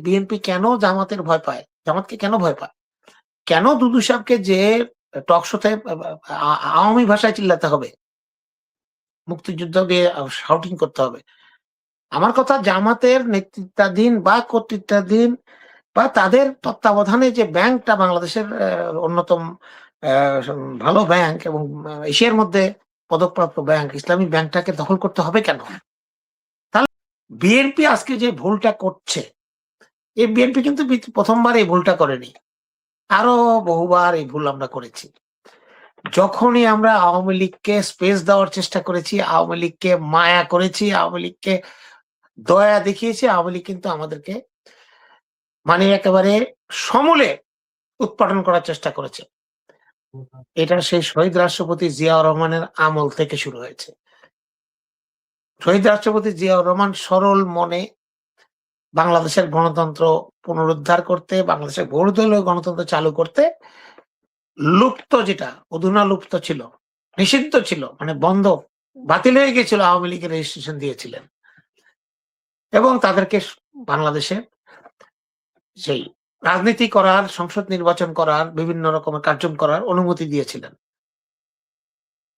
BNP কেন জামাতের ভয় পায়? জামাতকে কেন ভয় পায়? কেন দুদু সাহেবকে যে টক শোতে আওয়ামী ভাষায় চিল্লাতে হবে? মুক্তিযুদ্ধ দিয়ে শাউটিং করতে হবে? আমার কথা, জামাতের নেতৃত্বাধীন বা কর্তৃত্বাধীন বা তাদের তত্ত্বাবধানে যে ব্যাংকটা বাংলাদেশের অন্যতম ভালো ব্যাংক এবং এশিয়ার মধ্যে পদকপ্রাপ্ত ব্যাংক, ইসলামী ব্যাংকটাকে দখল করতে হবে কেন? তাহলে বিএনপি আজকে যে ভুলটা করছে, এই বিএনপি কিন্তু প্রথমবার এই ভুলটা করেনি, আরো বহুবার এই ভুল আমরা করেছি। যখনই আমরা আওয়ামী লীগকে স্পেস দেওয়ার চেষ্টা করেছি, আওয়ামী লীগকে মায়া করেছি, আওয়ামী লীগকে দয়া দেখিয়েছি, আওয়ামী লীগ কিন্তু আমাদেরকে মানে একেবারে সমূলে উৎপাদন করার চেষ্টা করেছে। এটা সেই শহীদ রাষ্ট্রপতি জিয়াউর রহমানের আমল থেকে শুরু হয়েছে। শহীদ রাষ্ট্রপতি জিয়াউর রহমান সরল মনে বাংলাদেশের গণতন্ত্র পুনরুদ্ধার করতে, বাংলাদেশের বহুদলীয় গণতন্ত্র চালু করতে লুপ্ত, যেটা অধুনা লুপ্ত ছিল, নিষিদ্ধ ছিল, মানে বন্ধ, বাতিল হয়ে গেছিল, আওয়ামী লীগের রেজিস্ট্রেশন দিয়েছিলেন এবং তাদেরকে বাংলাদেশে সেই রাজনীতি করার, সংসদ নির্বাচন করার, বিভিন্ন রকমের কার্যক্রম করার অনুমতি দিয়েছিলেন।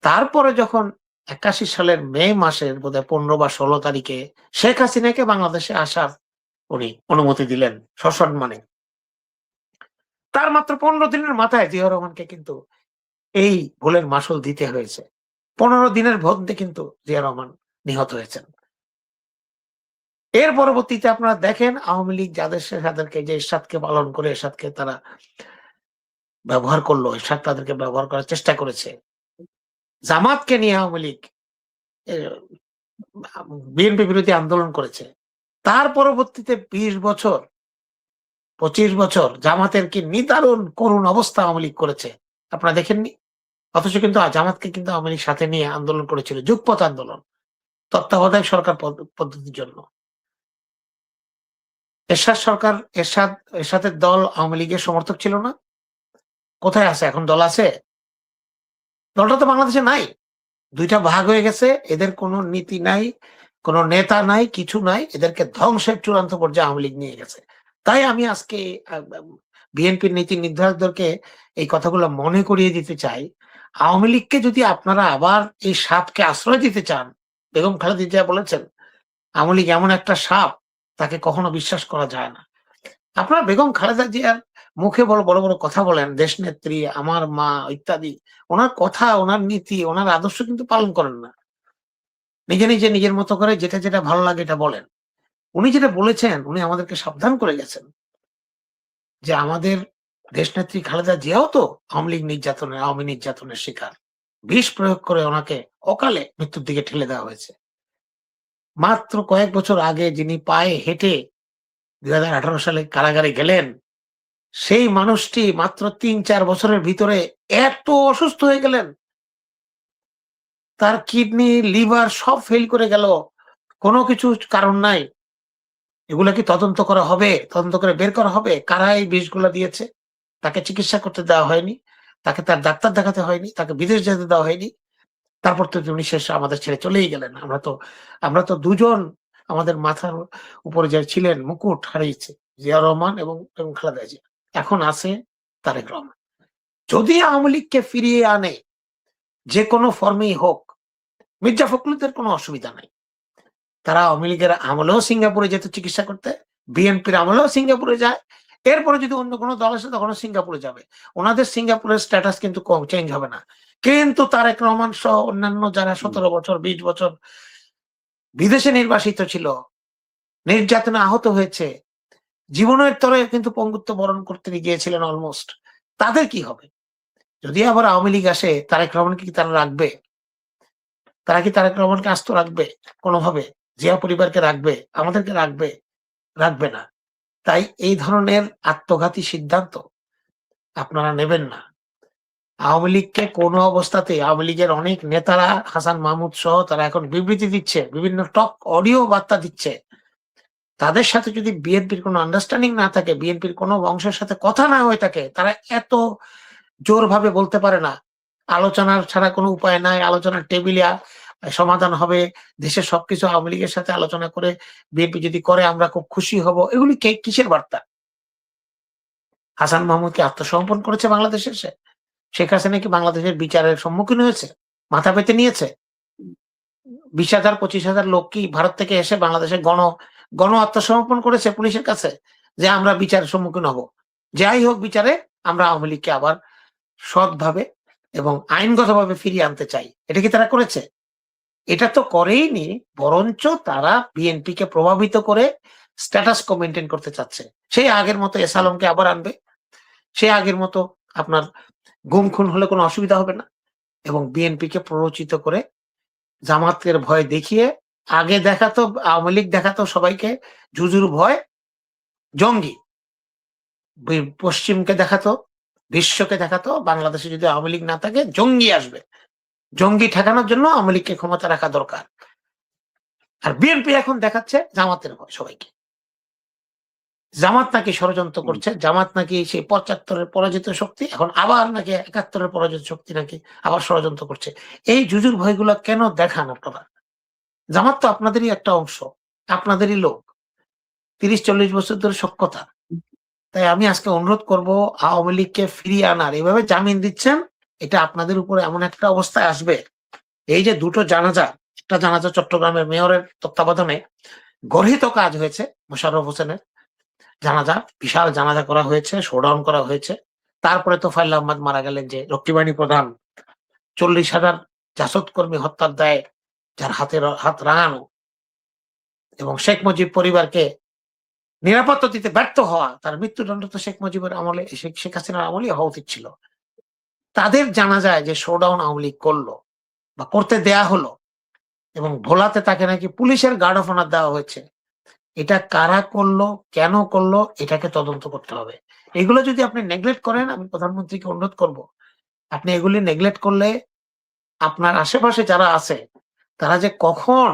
তারপরে যখন ৮১ সালের মে মাসের বোধহয় ১৫ বা ১৬ তারিখে শেখ হাসিনাকে বাংলাদেশে আসার উনি অনুমতি দিলেন সসম্মানে, তার মাত্র ১৫ দিনের মাথায় জিয়াউর রহমানকে কিন্তু এই ভুলের মাসুল দিতে হয়েছে। ১৫ দিনের মধ্যে কিন্তু জিয়া রহমান নিহত হয়েছেন। এর পরবর্তীতে আপনারা দেখেন আওয়ামী লীগ যাদেরকে যে এরশাদকে পালন করে এরশাদকে তারা ব্যবহার করলো, এরশাদ তাদেরকে ব্যবহার করার চেষ্টা করেছে। জামাতকে নিয়ে আওয়ামী লীগ বিএনপি বিরোধী আন্দোলন করেছে। তার পরবর্তীতে ২০ বছর ২৫ বছর জামাতের কি নিদারুণ করুণ অবস্থা আওয়ামী লীগ করেছে, আপনারা দেখেননি? অথচ কিন্তু জামাতকে কিন্তু আওয়ামী লীগ সাথে নিয়ে আন্দোলন করেছিল, যুগপৎ আন্দোলন, তত্ত্বাবধায়ক সরকার পদ্ধতির জন্য। এরশাদের দল আওয়ামী লীগের সমর্থক ছিল না? কোথায় আছে এখন? দল আছে? দলটা তো বাংলাদেশে নাই, দুইটা ভাগ হয়ে গেছে। এদের কোনো নীতি নাই, কোনো নেতা নাই, কিছু নাই। এদেরকে ধ্বংসের চূড়ান্ত পর্যায়ে আওয়ামী লীগ নিয়ে গেছে। তাই আমি আজকে বিএনপির নীতি নির্ধারকদেরকে এই কথাগুলো মনে করিয়ে দিতে চাই। আওয়ামী লীগকে যদি আপনারা আবার এই সাপকে আশ্রয় দিতে চান, বেগম খালেদা জিয়া বলেছেন আওয়ামী লীগ এমন একটা সাপ, তাকে কখনো বিশ্বাস করা যায় না। আপনারা বেগম খালেদা জিয়ার মুখে বড় বড় কথা বলেন, দেশনেত্রী, আমার মা ইত্যাদি। ওনার কথা, ওনার নীতি, ওনার আদর্শ কিন্তু পালন করেন না। নিজের মতো করে যেটা ভালো লাগে এটা বলেন। উনি যেটা বলেছেন, উনি আমাদেরকে সাবধান করে গেছেন যে আমাদের দেশনেত্রী খালেদা জিয়াও তো আওয়ামী নির্যাতনের শিকার। বিষ প্রয়োগ করে ওনাকে অকালে মৃত্যুর দিকে ঠেলে দেওয়া হয়েছে। মাত্র কয়েক বছর আগে যিনি পায়ে হেঁটে ২০১৮ সালে কারাগারে গেলেন, সেই মানুষটি মাত্র ৩-৪ বছরের ভিতরে এত অসুস্থ হয়ে গেলেন, তার কিডনি, লিভার সব ফেল করে গেল, কোনো কিছু কারণ নাই। এগুলা কি তদন্ত করা হবে? তদন্ত করে বের করা হবে কারা এই বিষগুলা দিয়েছে? তাকে চিকিৎসা করতে দেওয়া হয়নি, তাকে তার ডাক্তার দেখাতে হয়নি, তাকে বিদেশ যেতে দেওয়া হয়নি। তারপর তো উনি শেষে আমাদের ছেড়ে চলেই গেলেন। আমরা তো দুজন আমাদের মাথার উপরে যে ছিলেন মুকুট হারিয়েছি, জিয়াউর রহমান এবং খালেদা জিয়া। এখন আছে তারেক রহমান। যদি আওয়ামী লীগকে ফিরিয়ে আনে, যে কোনো ফর্মেই হোক, মির্জা ফখরুলের কোনো অসুবিধা নাই। তারা আওয়ামী লীগের আমলেও সিঙ্গাপুরে যেত চিকিৎসা করতে, বিএনপির আমলেও সিঙ্গাপুরে যায়। এরপরে যদি অন্য কোনো দল আসে তখনও সিঙ্গাপুরে যাবে। ওনাদের সিঙ্গাপুরের স্ট্যাটাস কিন্তু চেঞ্জ হবে না। কিন্তু তারেক রহমান সহ অন্যান্য যারা ১৭ বছর ২০ বছর বিদেশে নির্বাসিত ছিল, নির্যাতনে আহত হয়েছে, জীবনের তরে কিন্তু পঙ্গুত্ব বরণ করতে গিয়েছিলেন অলমোস্ট, তাদের কি হবে? যদি আবার আওয়ামী লীগ আসে, তারেক রহমানকে কি তারা রাখবে? তারা কি তারেক রহমানকে আস্ত রাখবে কোনোভাবে? জিয়া পরিবারকে রাখবে? আমাদেরকে রাখবে? রাখবে না। তাই এই ধরনের আত্মঘাতী সিদ্ধান্ত আপনারা নেবেন না। আওয়ামী লীগকে কোনো অবস্থাতেই, আওয়ামী লীগের অনেক নেতারা, হাসান মাহমুদ সহ, তারা এখন বিবৃতি দিচ্ছে, বিভিন্ন টক অডিও বার্তা দিচ্ছে। তাদের সাথে যদি বিএনপির কোনো আন্ডারস্ট্যান্ডিং না থাকে, বিএনপির কোনো অংশের সাথে কথা না হয়ে থাকে, তারা এত জোরভাবে বলতে পারে না। আলোচনার ছাড়া কোনো উপায় নাই, আলোচনার টেবিলে সমাধান হবে, দেশের সবকিছু আওয়ামী লীগের সাথে আলোচনা করে বিএনপি যদি করে আমরা খুব খুশি হব, এগুলি কিসের বার্তা? হাসান মাহমুদ কি আত্মসমর্পণ করেছে বাংলাদেশে এসে? শেখ হাসিনা কি বাংলাদেশের বিচারের সম্মুখীন হয়েছে, মাথা পেতে নিয়েছে? 20,000 25,000 লোক কি ভারত থেকে এসে বাংলাদেশে গণ আত্মসমর্পণ করেছে পুলিশের কাছে যে আমরা বিচারের সম্মুখীন হব, যাই হোক বিচারে আমরা আওয়ামী লীগকে আবার সৎভাবে এবং আইনগতভাবে ফিরিয়ে আনতে চাই? এটা কি তারা করেছে? এটা তো করেইনি, বরঞ্চ তারা বিএনপি কে প্রভাবিত করে স্ট্যাটাস কো মেনটেন করতে চাচ্ছে। সেই আগের মতো এস আলমকে আবার আনবে, সেই আগের মতো আপনার গুম খুন হলে কোনো অসুবিধা হবে না, এবং বিএনপি কে প্ররোচিত করে জামাতের ভয় দেখিয়ে, আগে দেখাতো আওয়ামী লীগ দেখাতো সবাইকে জুজুর ভয়, জঙ্গি পশ্চিমকে দেখাতো, বিশ্বকে দেখাতো বাংলাদেশে যদি আওয়ামী লীগ না থাকে জঙ্গি আসবে, জঙ্গি ঠেকানোর জন্য আওয়ামী লীগকে ক্ষমতা রাখা দরকার। আর বিএনপি এখন দেখাচ্ছে জামাতের ভয় সবাইকে। জামাত নাকি ষড়যন্ত্র করছে, জামাত নাকি সেই 75-এর পরাজিত শক্তি, এখন আবার নাকি 71-এর পরাজিত শক্তি নাকি আবার ষড়যন্ত্র করছে। এই জুজুর ভয়গুলো কেন দেখান আপনারা? জামাত তো আপনাদেরই একটা অংশ, আপনাদেরই লোক, 30-40 বছর ধরে সখ্যতা। তাই আমি আজকে অনুরোধ করব আওয়ামী লীগকে ফিরিয়ে আনার। এভাবে জামিন দিচ্ছেন, এটা আপনাদের উপরে এমন একটা অবস্থায় আসবে, এই যে দুটো জানাজা, একটা জানাজা চট্টগ্রামের মেয়রের তত্ত্বাবধানে গর্হিত কাজ হয়েছে, মোশাররফ হোসেনের জানাজা, বিশাল জানাজা করা হয়েছে, শোডাউন করা হয়েছে। তারপরে তোফায়েল আহমদ মারা গেলেন, যে রক্ষীবাহিনী প্রধান, 40,000 জাসদ কর্মী হত্যার দায়ে যার হাত রাঙানো, এবং শেখ মুজিব পরিবারকে নিরাপত্তা দিতে ব্যর্থ হওয়া, তার মৃত্যুদণ্ড তো শেখ মুজিবের আমলে, শেখ হাসিনার আমলেই হওয়া উচিত ছিল। তাদের জানা যায় যে শোডাউন আওয়ামী লীগ করলো বা করতে দেয়া হলো, এবং ভোলাতে তাকে নাকি পুলিশের গার্ড অফ অনার দেওয়া হয়েছে। এটা কারা করলো, কেন করলো, এটাকে তদন্ত করতে হবে। এগুলো যদি আপনি নেগলেক্ট করেন, আমি প্রধানমন্ত্রীকে অনুরোধ করব, আপনি এগুলি নেগলেক্ট করলে আপনার আশেপাশে যারা আছে তারা যে কখন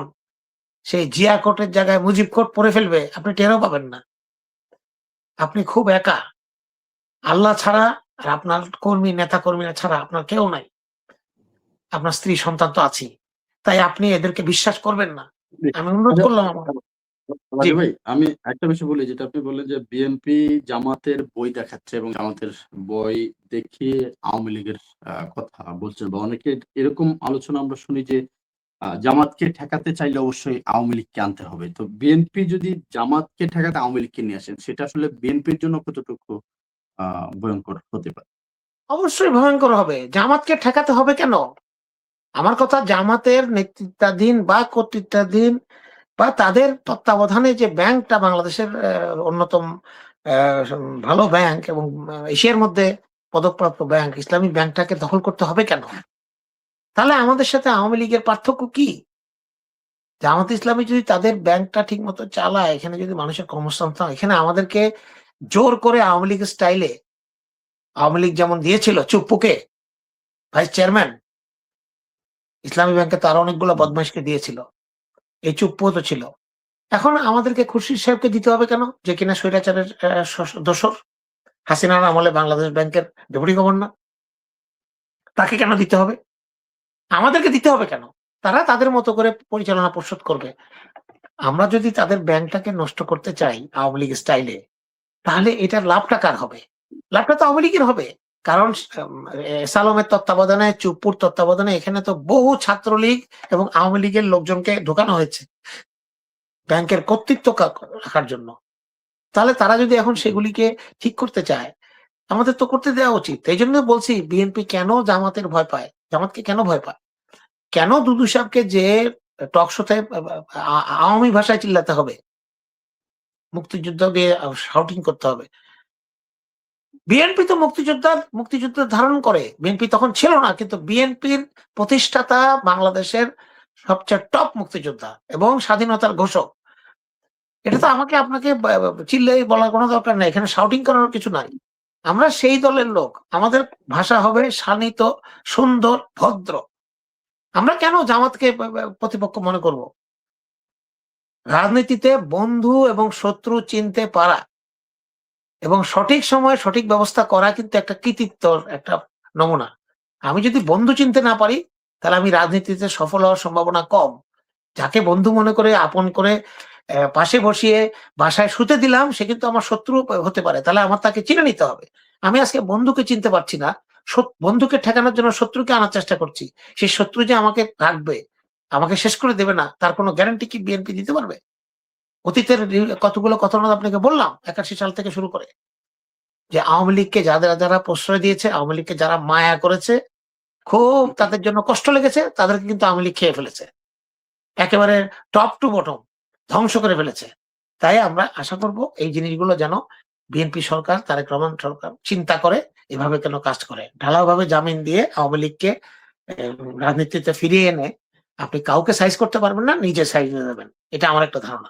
সেই জিয়া কোর্টের জায়গায় মুজিব কোর্ট পড়ে ফেলবে আপনি টেরও পাবেন না। আপনি খুব একা, আল্লাহ ছাড়া আর আপনার নেতা কর্মীরা ছাড়া আপনার কেউ নাই, আপনার স্ত্রী সন্তান তো আছেই, তাই আপনি এদেরকে বিশ্বাস করবেন না। আমি অনুরোধ করলাম আমার। জি ভাই, আমি একটা বিষয় বলি, যেটা আপনি বললেন যে বিএনপি জামাতের বই দেখাচ্ছে এবং জামাতের বই দেখিয়ে আওয়ামী লীগের কথা বলছেন, বা অনেকে এরকম আলোচনা আমরা শুনি যে জামাতকে ঠেকাতে চাইলে অবশ্যই আওয়ামী লীগকে আনতে হবে। তো বিএনপি যদি জামাতকে ঠেকাতে আওয়ামী লীগকে নিয়ে আসেন, সেটা আসলে বিএনপির জন্য কতটুকু ভয়ঙ্কর হতে পারে? অবশ্যই ভয়ঙ্কর হবে। জামাতকে ঠেকাতে হবে কেন? আমার কথা, জামাতের নেতৃত্বাধীন বা কর্তৃত্বাধীন বা তাদের তত্ত্বাবধানে যে ব্যাংকটা বাংলাদেশের অন্যতম ভালো ব্যাংক এবং এশিয়ার মধ্যে পদকপ্রাপ্ত ব্যাংক, ইসলামী ব্যাংকটাকে দখল করতে হবে কেন? তাহলে আমাদের সাথে আওয়ামী লীগের পার্থক্য কি? জামাত ইসলামী যদি তাদের ব্যাংকটা ঠিক মতো চালায়, এখানে যদি মানুষের কর্মসংস্থান, এখানে আমাদেরকে জোর করে আওয়ামী লীগের স্টাইলে, আওয়ামী লীগ যেমন দিয়েছিল চুপ্পুকে ভাইস চেয়ারম্যান, ইসলামী ব্যাংকে তার অনেকগুলো বদমাইশকে দিয়েছিল, এই চুপ্পুও তো ছিল। এখন আমাদেরকে খুরশিদ সাহেবকে দিতে হবে কেন, যে কিনা স্বৈরাচারের দোসর, হাসিনার আমলে বাংলাদেশ ব্যাংকের ডেপুটি গভর্নর? তাকে কেন দিতে হবে? আমাদেরকে দিতে হবে কেন? তারা তাদের মতো করে পরিচালনা পর্ষদ করবে। আমরা যদি তাদের ব্যাংকটাকে নষ্ট করতে চাই আওয়ামী লীগ স্টাইলে, তাহলে এটার লাভটা কার হবে? লাভটা তো আওয়ামী লীগের হবে। কারণ সালমের তত্ত্বাবধানে, চুপ্পুর তত্ত্বাবধানে এখানে তো বহু ছাত্রলীগ এবং আওয়ামী লীগের লোকজনকে ঢোকানো হয়েছে ব্যাংকের কর্তৃত্ব রাখার জন্য। তাহলে তারা যদি এখন সেগুলিকে ঠিক করতে চায়, আমাদের তো করতে দেওয়া উচিত। এই জন্য বলছি, বিএনপি কেন জামাতের ভয় পায়, জামাতকে কেন ভয় পায়, কেন দুদু সাহেবকে যে টক শোতে আওয়ামী ভাষায় চিল্লাতে হবে, মুক্তিযুদ্ধ দিয়ে শাউটিং করতে হবে? বিএনপি তো মুক্তিযুদ্ধ ধারণ করে, বিএনপি তখন ছিল না, কিন্তু বিএনপির প্রতিষ্ঠাতা বাংলাদেশের সবচেয়ে টপ মুক্তিযোদ্ধা এবং স্বাধীনতার ঘোষক। এটা তো আমাকে আপনাকে চিল্লাই বলার কোনো দরকার নাই, এখানে শাউটিং করার কিছু নাই। আমরা সেই দলের লোক, আমাদের ভাষা হবে শানিত, সুন্দর, ভদ্র। আমরা কেন জামাতকে প্রতিপক্ষ মনে করব? রাজনীতিতে বন্ধু এবং শত্রু চিনতে পারা এবং সঠিক সময়ে সঠিক ব্যবস্থা করা কিন্তু একটা কৃতিত্বর একটা নমুনা। আমি যদি বন্ধু চিনতে না পারি, তাহলে আমি রাজনীতিতে সফল হওয়ার সম্ভাবনা কম। যাকে বন্ধু মনে করে আপন করে পাশে বসিয়ে বাসায় শুতে দিলাম সে কিন্তু আমার শত্রু হতে পারে। তাহলে আমার তাকে চিনে নিতে হবে। আমি আজকে বন্ধুকে চিনতে পারছি না। বন্ধুকে ঠেকানোর জন্য শত্রুকে আনার চেষ্টা করছি। সেই শত্রু যে আমাকে রাখবে, আমাকে শেষ করে দেবে না তার কোনো গ্যারান্টি কি বিএনপি দিতে পারবে? অতীতের কতগুলো ঘটনা আপনাকে বললাম ৮১ সাল থেকে শুরু করে। যে আওয়ামী লীগকে যারা প্রশ্রয় দিয়েছে, আওয়ামী লীগকে যারা মায়া করেছে, খুব তাদের জন্য কষ্ট লেগেছে, তাদেরকে কিন্তু আওয়ামী লীগ খেয়ে ফেলেছে। একেবারে টপ টু বটম ধ্বংস করে ফেলেছে। তাই আমরা আশা করব এই জিনিসগুলো যেন বিএনপি সরকার, তারেক রহমান সরকার চিন্তা করে এভাবে কেন কাজ করে। ঢালাওভাবে জামিন দিয়ে আওয়ামী লীগকে রাজনীতিতে ফিরিয়ে এনে আপনি কাউকে সাইজ করতে পারবেন না, নিজে সাইজ হয়ে যাবেন। এটা আমার একটা ধারণা।